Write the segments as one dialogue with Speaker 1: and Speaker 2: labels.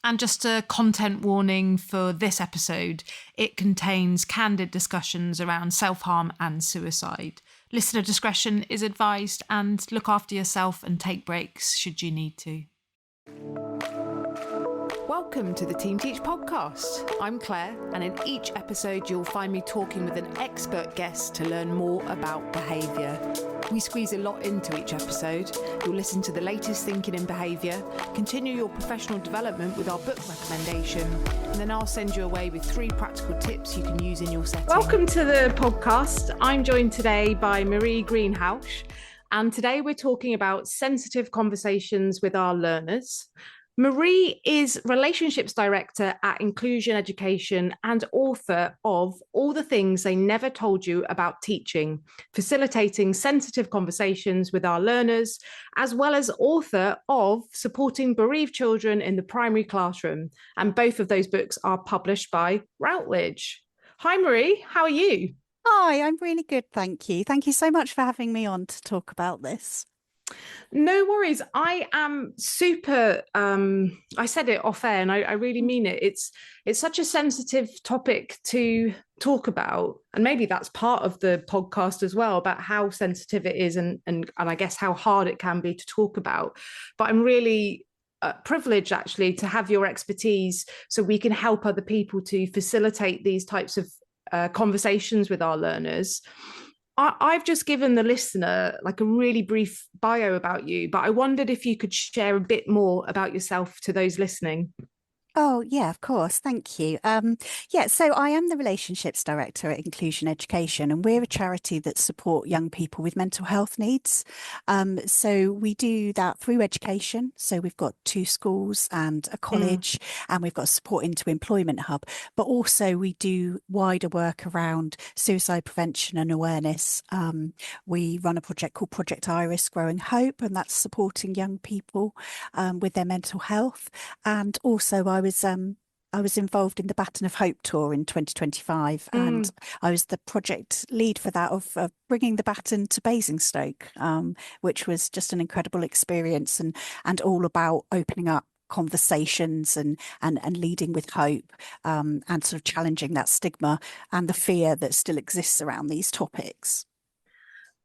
Speaker 1: And just a content warning for this episode, it contains candid discussions around self-harm and suicide. Listener discretion is advised, and look after yourself and take breaks should you need to. Welcome to the Team Teach podcast. I'm Clare, and in each episode you'll find me talking with an expert guest to learn more about behaviour. We squeeze a lot into each episode. You'll listen to the latest thinking in behaviour, continue your professional development with our book recommendation, and then I'll send you away with 3 practical tips you can use in your setting. Welcome to the podcast. I'm joined today by Marie Greenhalgh, and today we're talking about sensitive conversations with our learners. Marie is Relationships Director at Inclusion Education and author of All the Things They Never Told You About Teaching, facilitating sensitive conversations with our learners, as well as author of Supporting Bereaved Children in the Primary Classroom. And both of those books are published by Routledge. Hi, Marie. How are you?
Speaker 2: Hi, I'm really good, thank you. Thank you so much for having me on to talk about this.
Speaker 1: No worries. I am super, I said it off air and I really mean it. It's such a sensitive topic to talk about. And maybe that's part of the podcast as well, about how sensitive it is and I guess how hard it can be to talk about. But I'm really privileged actually to have your expertise so we can help other people to facilitate these types of conversations with our learners. I've just given the listener like a really brief bio about you, but I wondered if you could share a bit more about yourself to those listening.
Speaker 2: Oh, yeah, of course. Thank you. So I am the Relationships Director at Inclusion Education, and we're a charity that support young people with mental health needs. So we do that through education. So we've got 2 schools and a college, and we've got a support into employment hub. But also we do wider work around suicide prevention and awareness. We run a project called Project Iris, Growing Hope, and that's supporting young people with their mental health. And also I was involved in the Baton of Hope tour in 2025, and I was the project lead for that of bringing the baton to Basingstoke, which was just an incredible experience and all about opening up conversations and leading with hope, and sort of challenging that stigma and the fear that still exists around these topics.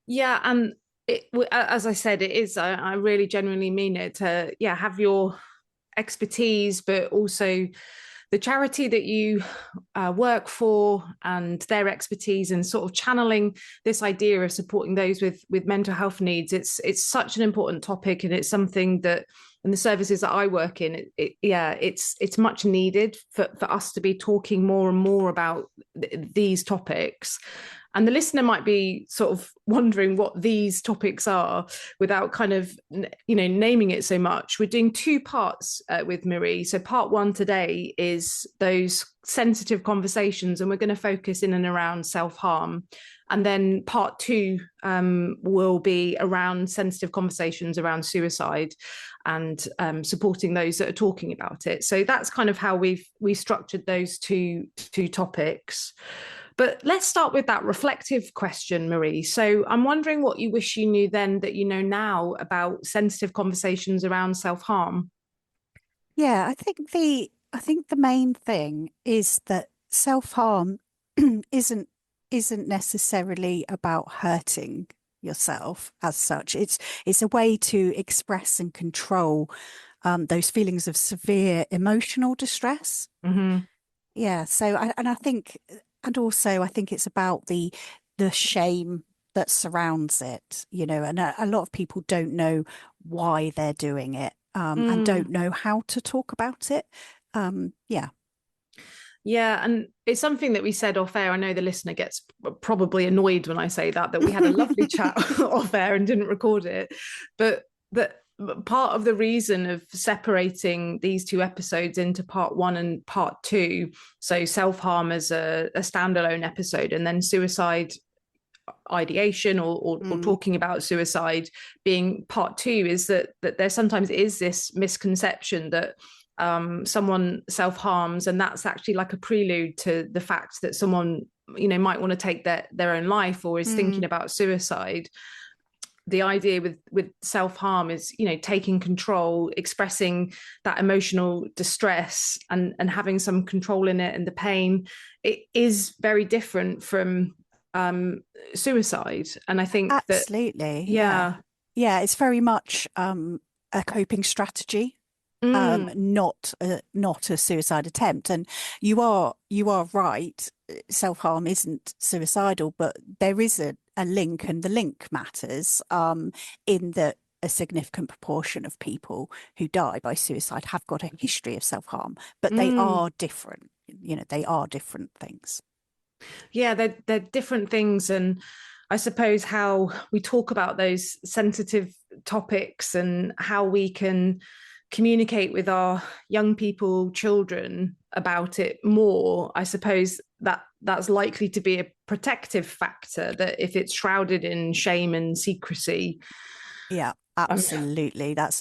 Speaker 1: Yeah, and as I said, it is, I really genuinely mean it, to have your expertise, but also the charity that you work for and their expertise, and sort of channeling this idea of supporting those with mental health needs. It's such an important topic, and it's something that in the services that I work in, it's much needed for us to be talking more and more about these topics. And the listener might be sort of wondering what these topics are without kind of, naming it so much. We're doing 2 parts with Marie. So part 1 today is those sensitive conversations, and we're going to focus in and around self-harm. And then part 2 will be around sensitive conversations around suicide and supporting those that are talking about it. So that's kind of how we structured those two topics. But let's start with that reflective question, Marie. So I'm wondering what you wish you knew then that you know now about sensitive conversations around self-harm.
Speaker 2: Yeah, I think the main thing is that self-harm isn't necessarily about hurting yourself as such. It's a way to express and control those feelings of severe emotional distress.
Speaker 1: Mm-hmm.
Speaker 2: Yeah. So I think it's about the shame that surrounds it, and a lot of people don't know why they're doing it, and don't know how to talk about it.
Speaker 1: Yeah, and it's something that we said off air. I know the listener gets probably annoyed when I say that we had a lovely chat off air and didn't record it. But that part of the reason of separating these 2 episodes into part 1 and part 2, so self-harm as a standalone episode, and then suicide ideation or talking about suicide being part 2, is that there sometimes is this misconception that someone self-harms and that's actually like a prelude to the fact that someone might want to take their own life or is thinking about suicide. the idea with self-harm is, you know, taking control, expressing that emotional distress and having some control in it, and the pain, it is very different from suicide. And I think that,
Speaker 2: Absolutely. Yeah.
Speaker 1: yeah.
Speaker 2: Yeah. It's very much a coping strategy,
Speaker 1: Mm,
Speaker 2: not a suicide attempt. And you are right. Self-harm isn't suicidal, but there is a link, and the link matters, in that a significant proportion of people who die by suicide have got a history of self-harm, but they
Speaker 1: mm.
Speaker 2: are different. You know, they are different things.
Speaker 1: Yeah, they're different things. And I suppose how we talk about those sensitive topics and how we can communicate with our young people, children about it more, I suppose that's likely to be a protective factor, that if it's shrouded in shame and secrecy.
Speaker 2: Yeah,
Speaker 1: um,
Speaker 2: absolutely. That's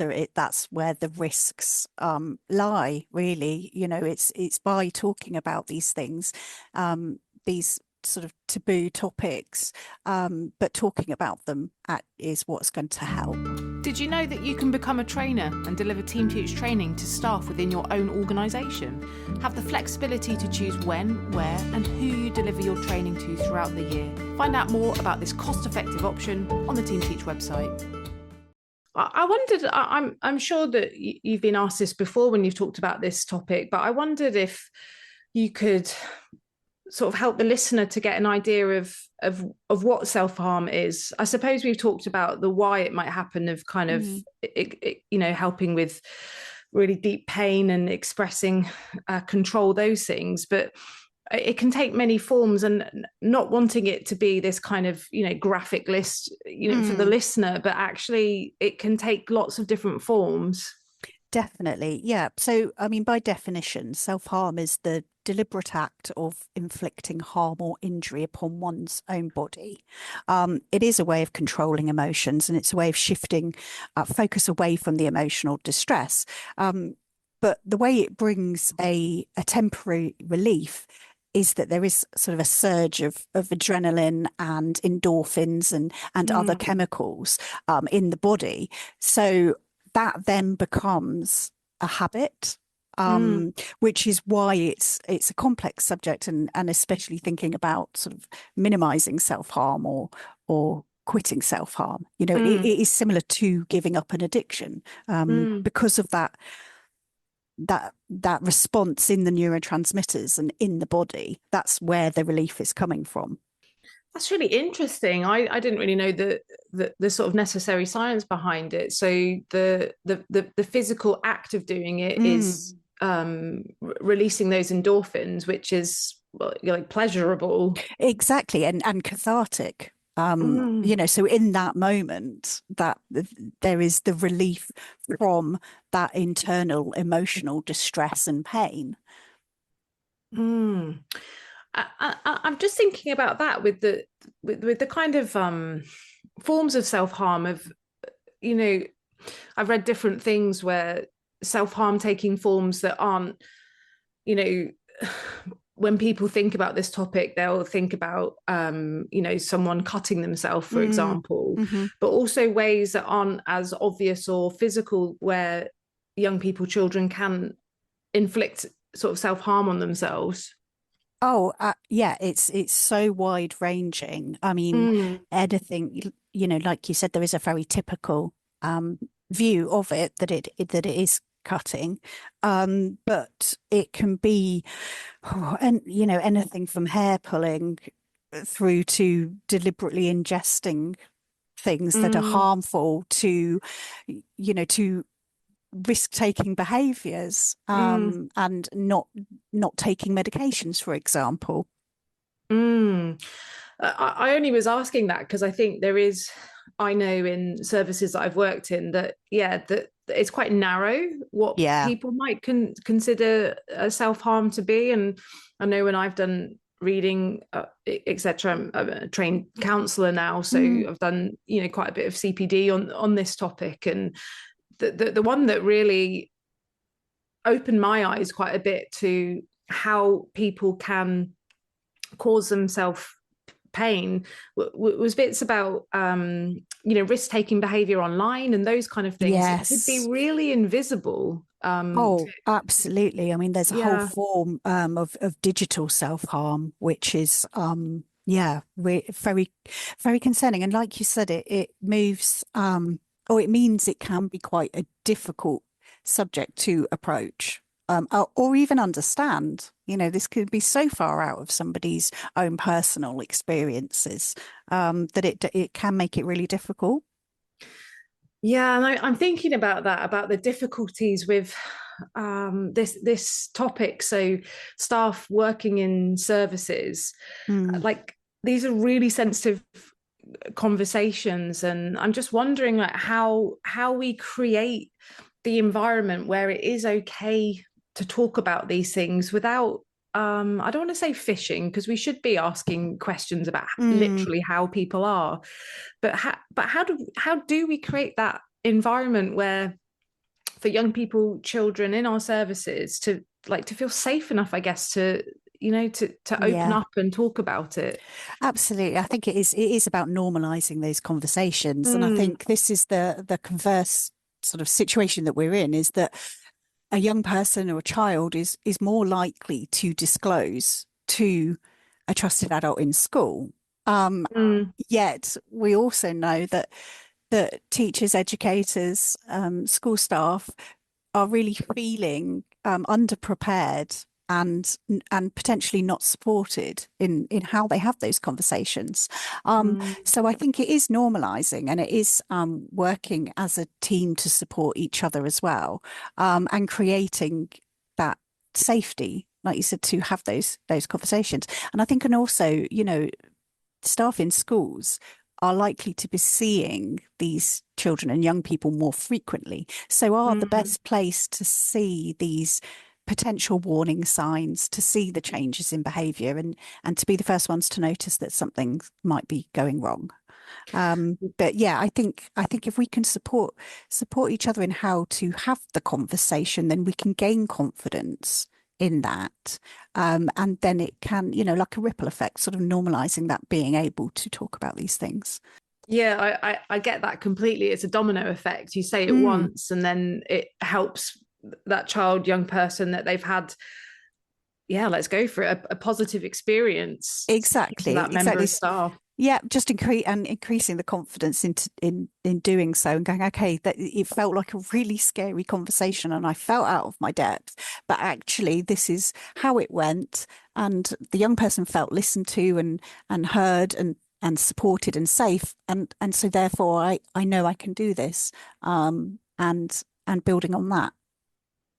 Speaker 2: where the risks lie, really. You know, it's by talking about these things, these sort of taboo topics, but talking about them is what's going to help.
Speaker 1: Did you know that you can become a trainer and deliver Team Teach training to staff within your own organisation? Have the flexibility to choose when, where and who you deliver your training to throughout the year. Find out more about this cost-effective option on the Team Teach website. I wondered, I'm sure that you've been asked this before when you've talked about this topic, but I wondered if you could sort of help the listener to get an idea of what self-harm is. I suppose we've talked about the why it might happen, of kind of you know, helping with really deep pain and expressing control, those things, but it can take many forms, and not wanting it to be this kind of, you know, graphic list, you know, for the listener, but actually it can take lots of different forms.
Speaker 2: Definitely. Yeah. So, I mean, by definition, self-harm is the deliberate act of inflicting harm or injury upon one's own body. It is a way of controlling emotions, and it's a way of shifting focus away from the emotional distress. But the way it brings a temporary relief is that there is sort of a surge of adrenaline and endorphins and other chemicals in the body. So that then becomes a habit,
Speaker 1: Mm,
Speaker 2: which is why it's a complex subject, and especially thinking about sort of minimizing self-harm or quitting self-harm. You know,
Speaker 1: mm,
Speaker 2: it is similar to giving up an addiction,
Speaker 1: mm.
Speaker 2: because of that response in the neurotransmitters and in the body. That's where the relief is coming from.
Speaker 1: That's really interesting. I didn't really know the sort of necessary science behind it. So the physical act of doing it
Speaker 2: Mm.
Speaker 1: is releasing those endorphins, which is, well, like, pleasurable.
Speaker 2: Exactly, and cathartic. You
Speaker 1: Mm,
Speaker 2: know, so in that moment, that there is the relief from that internal emotional distress and pain.
Speaker 1: mm. I'm just thinking about that with the kind of forms of self-harm of, you know, I've read different things where self-harm taking forms that aren't, you know, when people think about this topic, they'll think about, you know, someone cutting themselves, for
Speaker 2: Mm.
Speaker 1: example,
Speaker 2: Hmm.
Speaker 1: but also ways that aren't as obvious or physical, where young people, children can inflict sort of self-harm on themselves.
Speaker 2: Oh, yeah, it's so wide ranging. I mean,
Speaker 1: Mm,
Speaker 2: anything, you know, like you said, there is a very typical view of it, that it is cutting, but it can be, and you know, anything from hair pulling through to deliberately ingesting things that are
Speaker 1: mm,
Speaker 2: harmful, to, you know, to risk-taking behaviors,
Speaker 1: mm,
Speaker 2: and not taking medications, for example.
Speaker 1: mm. I only was asking that because I think there is, I know in services that I've worked in, that, yeah, that it's quite narrow what
Speaker 2: Yeah.
Speaker 1: people might consider self-harm to be. And I know when I've done reading, etc., I'm a trained counsellor now, so
Speaker 2: Mm.
Speaker 1: I've done, you know, quite a bit of CPD on this topic. And the one that really opened my eyes quite a bit to how people can cause themselves pain was bits about risk-taking behavior online and those kind of things that could be
Speaker 2: Yes.
Speaker 1: really invisible.
Speaker 2: Oh, absolutely. I mean, there's a whole
Speaker 1: Yeah.
Speaker 2: form of digital self-harm, which is yeah, very, very concerning. And like you said, it moves or it means it can be quite a difficult subject to approach. Or even understand. This could be so far out of somebody's own personal experiences that it can make it really difficult.
Speaker 1: Yeah, and I'm thinking about that, about the difficulties with this topic. So, staff working in services,
Speaker 2: Mm,
Speaker 1: like these are really sensitive conversations, and I'm just wondering, like, how we create the environment where it is okay to talk about these things without I don't want to say fishing, because we should be asking questions about
Speaker 2: mm,
Speaker 1: literally how people are, but how do we create that environment where for young people, children in our services to feel safe enough, I guess, to open
Speaker 2: yeah.
Speaker 1: up and talk about it.
Speaker 2: Absolutely. I think it is about normalizing those conversations. And I
Speaker 1: Mm,
Speaker 2: think this is the converse sort of situation that we're in, is that a young person or a child is more likely to disclose to a trusted adult in school. Um,
Speaker 1: mm,
Speaker 2: Yet we also know that teachers, educators, school staff are really feeling underprepared and potentially not supported in how they have those conversations.
Speaker 1: mm.
Speaker 2: So I think it is normalizing, and it is working as a team to support each other as well, and creating that safety, like you said, to have those conversations. And I think, and also, staff in schools are likely to be seeing these children and young people more frequently, so are the
Speaker 1: Mm.
Speaker 2: best place to see these potential warning signs, to see the changes in behaviour, and to be the first ones to notice that something might be going wrong. But yeah, I think if we can support each other in how to have the conversation, then we can gain confidence in that. And then it can, like a ripple effect, sort of normalizing that, being able to talk about these things.
Speaker 1: Yeah, I get that completely. It's a domino effect. You say it
Speaker 2: Mm,
Speaker 1: once, and then it helps that child, young person that they've had, yeah, let's go for it, a positive experience speaking to
Speaker 2: exactly,
Speaker 1: that member
Speaker 2: exactly.
Speaker 1: of staff.
Speaker 2: Yeah, just increasing the confidence in doing so, and going, okay, that it felt like a really scary conversation and I felt out of my depth, but actually this is how it went, and the young person felt listened to and heard and supported and safe, and so therefore I know I can do this, and building on that.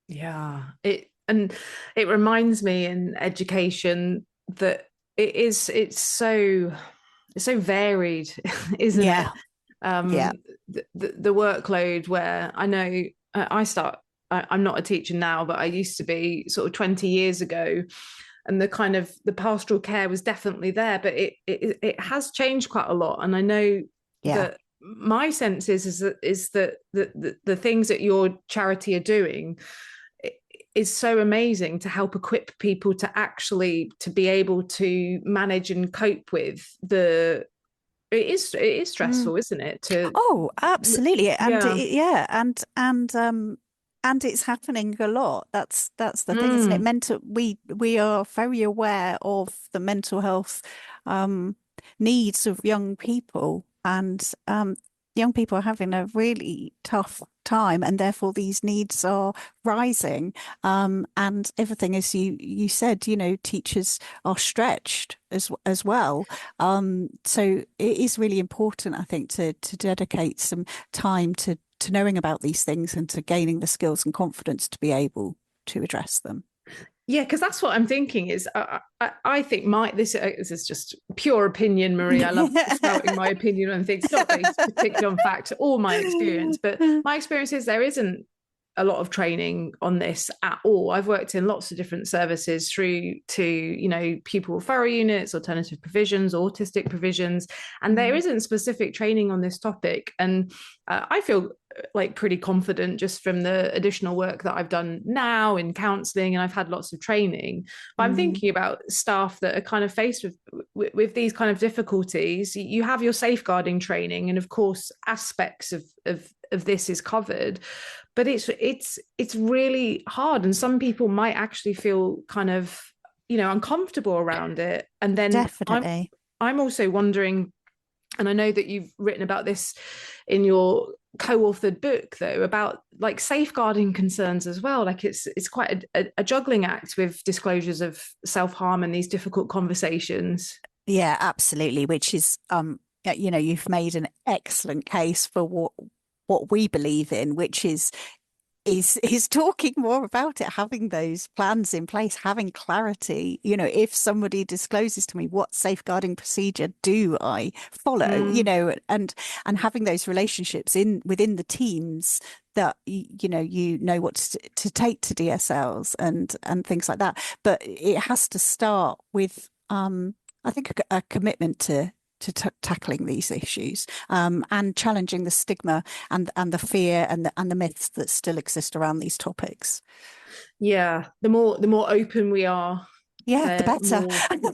Speaker 1: Yeah, it reminds me in education that it's so varied, isn't it?
Speaker 2: Yeah, yeah,
Speaker 1: The workload, where I know I'm not a teacher now, but I used to be sort of 20 years ago, and the kind of the pastoral care was definitely there, but it has changed quite a lot. And I know
Speaker 2: yeah.
Speaker 1: that my sense is that the things that your charity are doing is so amazing to help equip people to be able to manage and cope with the it is
Speaker 2: Mm.
Speaker 1: stressful, isn't it, to
Speaker 2: Oh, absolutely.
Speaker 1: yeah.
Speaker 2: Yeah, and it's happening a lot. That's the thing, isn't it?
Speaker 1: Mm,
Speaker 2: We are very aware of the mental health um needs of young people, and young people are having a really tough time, and therefore these needs are rising. And everything, as you said, teachers are stretched as well. So it is really important, I think, to dedicate some time to knowing about these things and to gaining the skills and confidence to be able to address them.
Speaker 1: yeah, because that's what I'm thinking is I think this is just pure opinion, Marie. I love spouting my opinion on things, not based particularly on fact or my experience, but my experience is there isn't a lot of training on this at all. I've worked in lots of different services through to, pupil referral units, alternative provisions, autistic provisions, and there isn't specific training on this topic. And I feel like pretty confident just from the additional work that I've done now in counselling, and I've had lots of training. But I'm thinking about staff that are kind of faced with these kind of difficulties. You have your safeguarding training, and of course aspects of this is covered, but it's really hard, and some people might actually feel kind of uncomfortable around it. And then
Speaker 2: Definitely.
Speaker 1: I'm also wondering, and I know that you've written about this in your co-authored book though, about like safeguarding concerns as well. Like it's quite a juggling act with disclosures of self-harm and these difficult conversations.
Speaker 2: Yeah, absolutely. Which is, you've made an excellent case for what we believe in, which is talking more about it, having those plans in place, having clarity. If somebody discloses to me, what safeguarding procedure do I follow, and having those relationships within the teams that what to take to DSLs and things like that. But it has to start with I think a commitment to tackling these issues, and challenging the stigma and the fear and the myths that still exist around these topics.
Speaker 1: Yeah, the more open we are,
Speaker 2: Yeah, the better.
Speaker 1: more,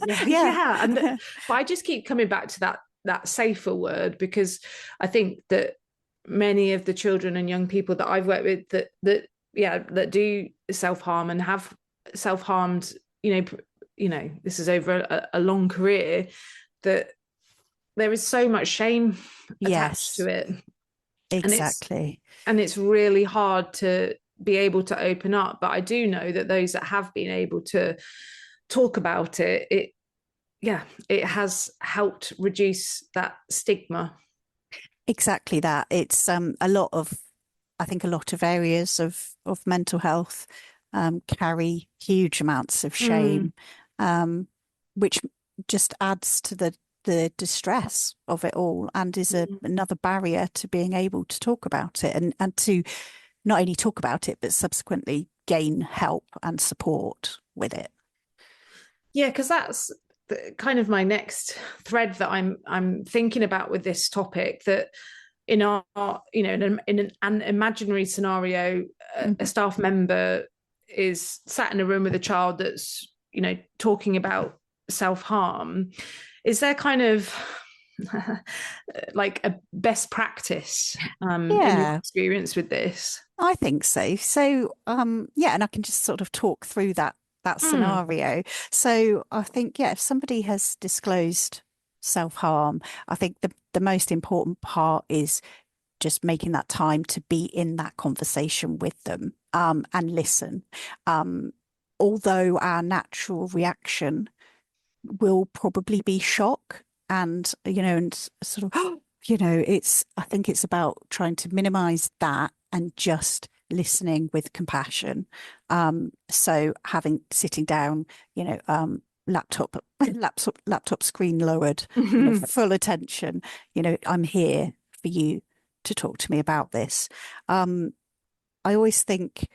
Speaker 1: yeah,
Speaker 2: Yeah.
Speaker 1: yeah. But I just keep coming back to that safer word, because I think that many of the children and young people that I've worked with that do self-harm and have self-harmed, this is over a long career, that there is so much shame attached to it.
Speaker 2: Exactly.
Speaker 1: And it's really hard to be able to open up. But I do know that those that have been able to talk about it has helped reduce that stigma.
Speaker 2: Exactly that. It's I think a lot of areas of mental health carry huge amounts of shame, which just adds to the distress of it all, and is another barrier to being able to talk about it, and to not only talk about it, but subsequently gain help and support with it.
Speaker 1: Yeah, because that's kind of my next thread that I'm thinking about with this topic, that in our in an imaginary scenario, a staff member is sat in a room with a child that's talking about self-harm. Is there kind of like a best practice in your experience with this?
Speaker 2: I think so. So, yeah, and I can just sort of talk through that scenario. So I think, yeah, if somebody has disclosed self-harm, I think the most important part is just making that time to be in that conversation with them, and listen. Although our natural reaction will probably be shock, and sort of I think it's about trying to minimize that and just listening with compassion. So sitting down, laptop screen lowered, full attention. I'm here for you to talk to me about this. I always think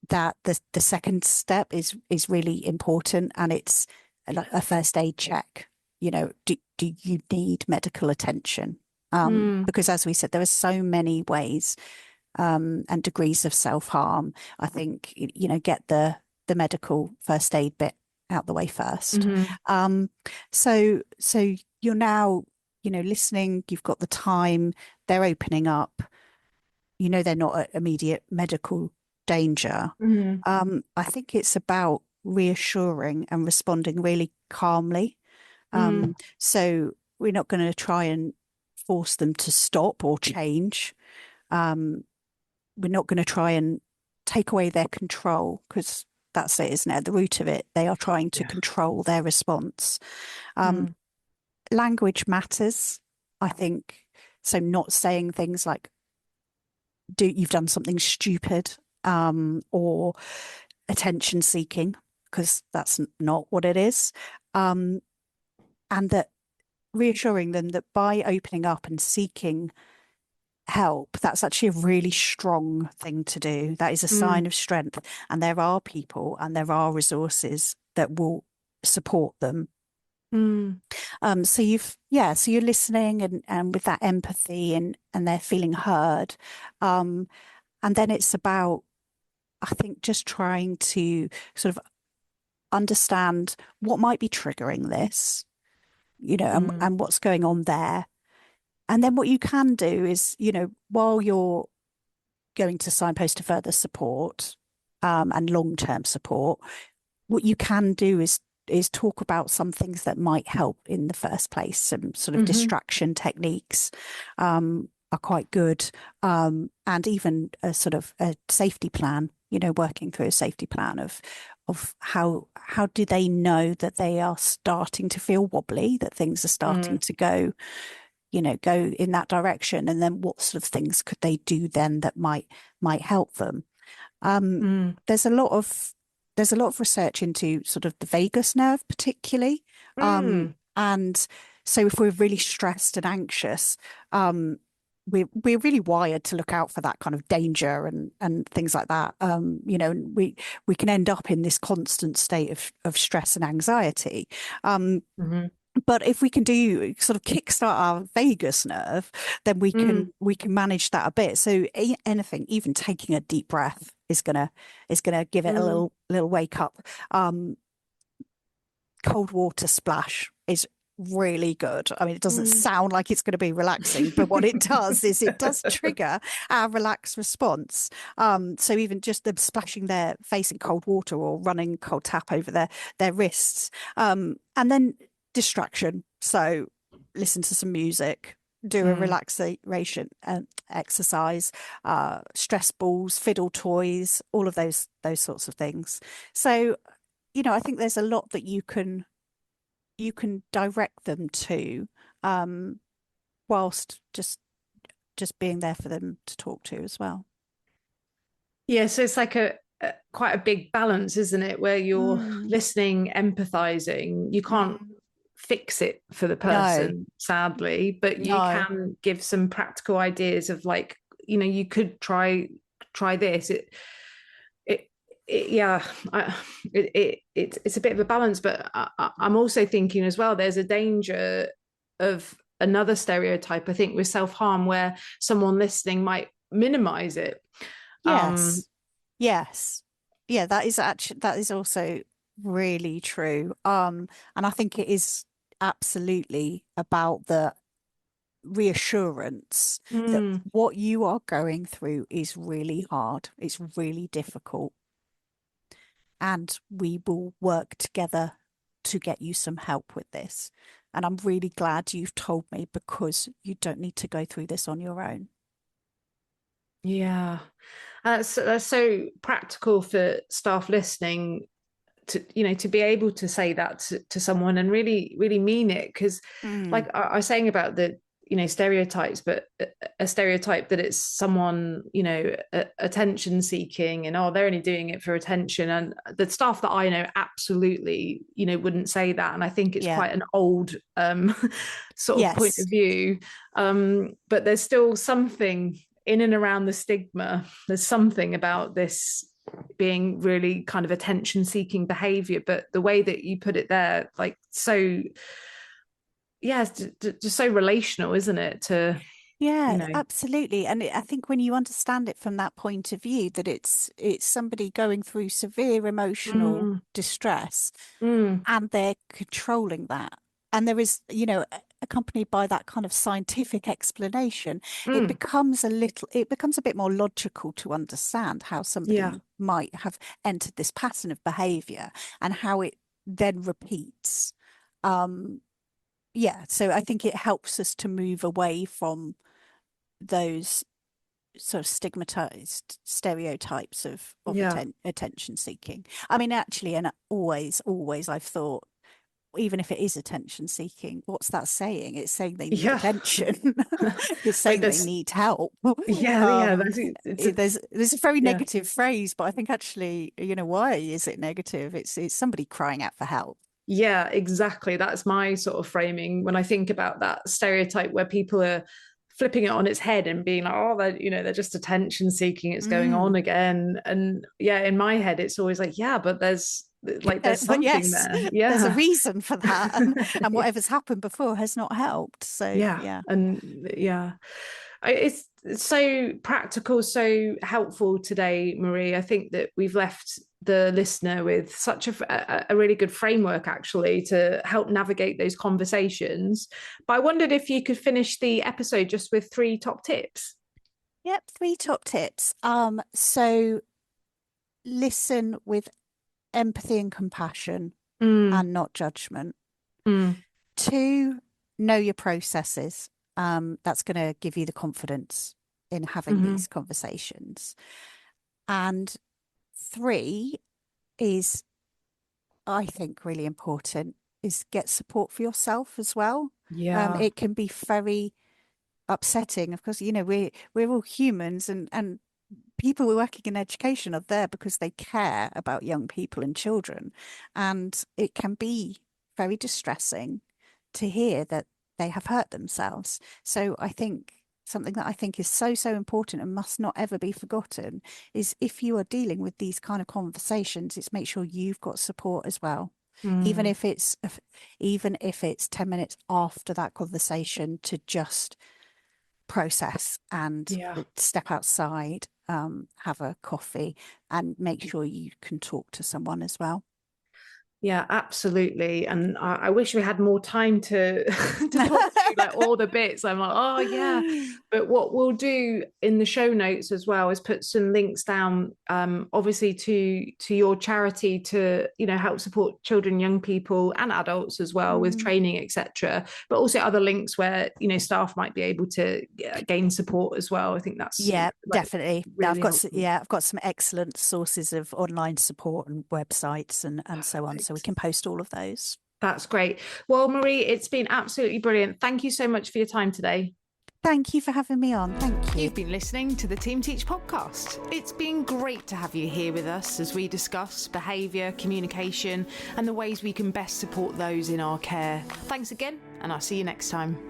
Speaker 2: that the second step is really important, and it's a first aid check. Do you need medical attention? Because as we said, there are so many ways and degrees of self-harm. I think get the medical first aid bit out the way first. So you're now listening. You've got the time. They're opening up. They're not at immediate medical danger. I think it's about reassuring and responding really calmly. So we're not going to try and force them to stop or change. We're not going to try and take away their control, because that's it, isn't it? At the root of it, they are trying to control their response. Language matters, I think. So not saying things like, you've done something stupid, or attention seeking, because that's not what it is. And that reassuring them that by opening up and seeking help, that's actually a really strong thing to do. That is a sign
Speaker 1: Mm,
Speaker 2: of strength. And there are people and there are resources that will support them.
Speaker 1: mm,
Speaker 2: So so you're listening and with that empathy and they're feeling heard. Um, and then it's about, I think, just trying to sort of understand what might be triggering this,
Speaker 1: mm,
Speaker 2: and what's going on there. And then what you can do is, while you're going to signpost to further support, and long-term support, what you can do is talk about some things that might help in the first place. Some sort of
Speaker 1: mhm,
Speaker 2: distraction techniques are quite good, and even a sort of a safety plan. Working through a safety plan of how do they know that they are starting to feel wobbly, that things are starting
Speaker 1: mm,
Speaker 2: to go in that direction, and then what sort of things could they do then that might help them. Um,
Speaker 1: mm,
Speaker 2: there's a lot of research into sort of the vagus nerve, particularly,
Speaker 1: mm,
Speaker 2: and so if we're really stressed and anxious, um, we're really wired to look out for that kind of danger and things like that. And we can end up in this constant state of stress and anxiety. Um,
Speaker 1: mhm,
Speaker 2: but if we can do sort of kickstart our vagus nerve, then we
Speaker 1: mm,
Speaker 2: can we can manage that a bit. So anything, even taking a deep breath, is gonna give it a
Speaker 1: mm,
Speaker 2: little wake up. Um, Cold water splash is really good. I mean, it doesn't
Speaker 1: mm.
Speaker 2: sound like it's going to be relaxing, but what it does is it does trigger our relaxed response. So even just them splashing their face in cold water or running cold tap over their wrists, and then distraction. So listen to some music, do a
Speaker 1: Mm.
Speaker 2: relaxation exercise, stress balls, fiddle toys, all of those sorts of things. So I think there's a lot that you can direct them to, um, whilst just being there for them to talk to as well.
Speaker 1: Yeah, so it's like a quite a big balance, isn't it? Where you're
Speaker 2: Mm,
Speaker 1: listening, empathizing. You can't
Speaker 2: mm.
Speaker 1: fix it for the
Speaker 2: No,
Speaker 1: person, sadly, but you
Speaker 2: no.
Speaker 1: can give some practical ideas of like, you could try this. It, yeah, it's a bit of a balance, but I'm also thinking as well. There's a danger of another stereotype. I think with self harm, where someone listening might minimize it. Um,
Speaker 2: Yes, yes. Yeah, that is also really true. And I think it is absolutely about the reassurance that
Speaker 1: mm,
Speaker 2: what you are going through is really hard. It's really difficult. And we will work together to get you some help with this. And I'm really glad you've told me, because you don't need to go through this on your own.
Speaker 1: yeah, that's so practical for staff listening to be able to say that to someone and really really mean it, because
Speaker 2: Mm,
Speaker 1: like I was saying about the stereotypes, but a stereotype that it's someone attention seeking and they're only doing it for attention, and the staff that I know absolutely wouldn't say that, and I think it's
Speaker 2: yeah.
Speaker 1: quite an old sort of point of
Speaker 2: Yes.
Speaker 1: view, but there's still something in and around the stigma. There's something about this being really kind of attention seeking behavior, but the way that you put it there, like, so yeah, it's just so relational, isn't it, to you
Speaker 2: Yeah,
Speaker 1: know
Speaker 2: absolutely. And I think when you understand it from that point of view, that it's somebody going through severe emotional
Speaker 1: mm,
Speaker 2: distress,
Speaker 1: mm,
Speaker 2: and they're controlling that. And there is, accompanied by that kind of scientific explanation,
Speaker 1: mm,
Speaker 2: it becomes a bit more logical to understand how
Speaker 1: yeah,
Speaker 2: somebody might have entered this pattern of behavior and how it then repeats. Um, yeah, so I think it helps us to move away from those sort of stigmatized stereotypes of
Speaker 1: yeah,
Speaker 2: attention seeking. I mean, actually, and always I've thought, even if it is attention seeking, what's that saying? It's saying they need
Speaker 1: yeah.
Speaker 2: attention. It's
Speaker 1: Like
Speaker 2: saying they
Speaker 1: this,
Speaker 2: need help.
Speaker 1: yeah, that's it's a,
Speaker 2: There's a very
Speaker 1: yeah.
Speaker 2: negative phrase, but I think actually, why is it negative? It's somebody crying out for help.
Speaker 1: Yeah, exactly. That's my sort of framing when I think about that stereotype where people are flipping it on its head and being like, oh, they're just attention seeking, it's going on
Speaker 2: Mm.
Speaker 1: again. And yeah, in my head it's always like, yeah, but there's
Speaker 2: But
Speaker 1: something
Speaker 2: yes,
Speaker 1: there.
Speaker 2: there's a
Speaker 1: Yeah.
Speaker 2: reason for that, and
Speaker 1: Yeah.
Speaker 2: whatever's happened before has not helped. So
Speaker 1: Yeah.
Speaker 2: yeah.
Speaker 1: And yeah, it's so practical, so helpful today, Marie. I think that we've left the listener with such a really good framework, actually, to help navigate those conversations. But I wondered if you could finish the episode just with 3 top tips.
Speaker 2: Yep, 3 top tips. So listen with empathy and compassion
Speaker 1: Mm,
Speaker 2: and not judgment.
Speaker 1: mm,
Speaker 2: 2, know your processes. That's going to give you the confidence in having
Speaker 1: mm-hmm.
Speaker 2: these conversations. And 3 is, I think, really important, is get support for yourself as well.
Speaker 1: Yeah.
Speaker 2: It can be very upsetting. Of course, we're all humans, and people working in education are there because they care about young people and children. And it can be very distressing to hear that they have hurt themselves. So I think something that I think is so, so important and must not ever be forgotten is, if you are dealing with these kind of conversations, it's make sure you've got support as well. Even
Speaker 1: Mm,
Speaker 2: if it's 10 minutes after that conversation, to just process and
Speaker 1: yeah.
Speaker 2: step outside, have a coffee, and make sure you can talk to someone as well.
Speaker 1: Yeah, absolutely. And I wish we had more time to to talk through like all the bits. I'm like, oh yeah. But what we'll do in the show notes as well is put some links down, obviously to your charity to, help support children, young people, and adults as well with
Speaker 2: Mm.
Speaker 1: training, etc. But also other links where staff might be able to gain support as well. I think that's
Speaker 2: Yeah,
Speaker 1: like
Speaker 2: definitely.
Speaker 1: really helpful.
Speaker 2: I've got some excellent sources of online support and websites and so on. So we
Speaker 1: Perfect.
Speaker 2: can post all of those.
Speaker 1: That's great. Well, Marie, it's been absolutely brilliant. Thank you so much for your time today.
Speaker 2: Thank you for having me on. Thank you.
Speaker 3: You've been listening to the Team Teach podcast. It's been great to have you here with us as we discuss behaviour, communication, and the ways we can best support those in our care. Thanks again, and I'll see you next time.